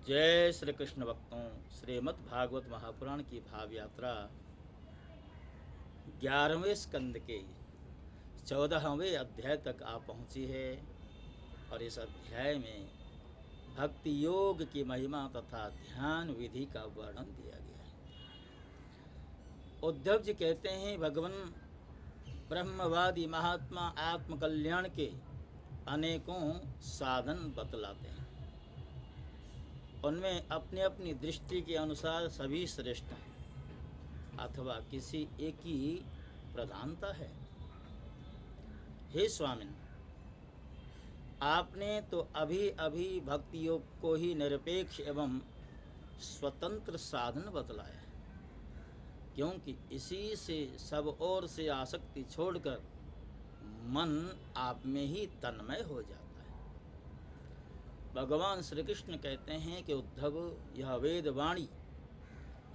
जय श्री कृष्ण भक्तों, श्रीमद् भागवत महापुराण की भाव यात्रा 11वें स्कंद के 14वें अध्याय तक आ पहुँची है। और इस अध्याय में भक्ति योग की महिमा तथा ध्यान विधि का वर्णन दिया गया है। उद्धव जी कहते हैं, भगवान ब्रह्मवादी महात्मा आत्मकल्याण के अनेकों साधन बतलाते हैं। उनमें अपनी अपनी दृष्टि के अनुसार सभी श्रेष्ठ हैं अथवा किसी एक ही प्रधानता है। हे स्वामिन, आपने तो अभी अभी भक्ति योग को ही निरपेक्ष एवं स्वतंत्र साधन बतलाया है, क्योंकि इसी से सब ओर से आसक्ति छोड़कर मन आप में ही तन्मय हो जाता है। भगवान श्री कृष्ण कहते हैं कि उद्धव, यह वेद वाणी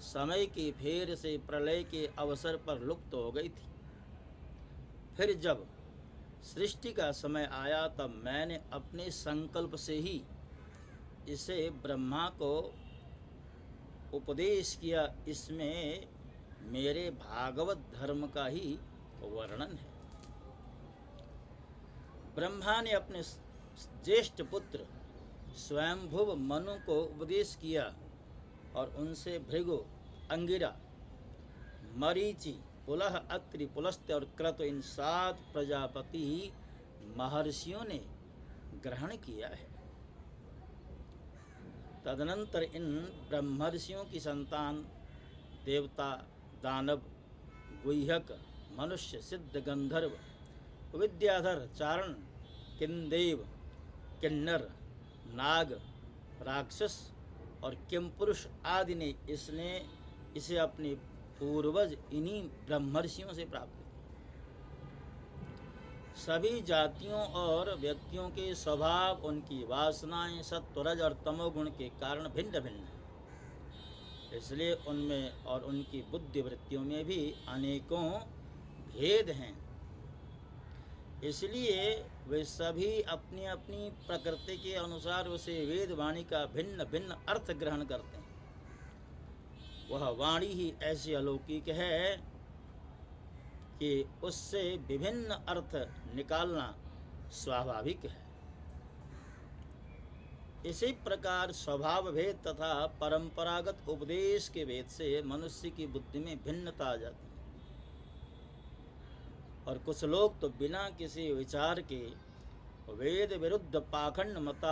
समय की फेर से प्रलय के अवसर पर लुप्त हो गई थी। फिर जब सृष्टि का समय आया तब मैंने अपने संकल्प से ही इसे ब्रह्मा को उपदेश किया। इसमें मेरे भागवत धर्म का ही वर्णन है। ब्रह्मा ने अपने ज्येष्ठ पुत्र स्वयंभुव मनु को उपदेश किया और उनसे भृगु, अंगिरा, मरीचि, पुलह, अत्रि, पुलस्त्य और क्रतु इन 7 प्रजापति महर्षियों ने ग्रहण किया है। तदनंतर इन ब्रह्मर्षियों की संतान देवता, दानव, गुह्यक, मनुष्य, सिद्ध, गंधर्व, विद्याधर, चारण, किंदेव, किन्नर, नाग, राक्षस और किमपुरुष आदि ने इसे अपने पूर्वज इन्हीं ब्रह्मर्षियों से प्राप्त किया। सभी जातियों और व्यक्तियों के स्वभाव, उनकी वासनाएं सत्व, रज और तमोगुण के कारण भिन्न भिन्न हैं। इसलिए उनमें और उनकी बुद्धि वृत्तियों में भी अनेकों भेद हैं। इसलिए वे सभी अपनी अपनी प्रकृति के अनुसार उसे वेद वाणी का भिन्न भिन्न अर्थ ग्रहण करते हैं। वह वाणी ही ऐसी अलौकिक है कि उससे विभिन्न अर्थ निकालना स्वाभाविक है। इसी प्रकार स्वभाव भेद तथा परंपरागत उपदेश के भेद से मनुष्य की बुद्धि में भिन्नता आ जाती है। और कुछ लोग तो बिना किसी विचार के वेद विरुद्ध पाखंड मता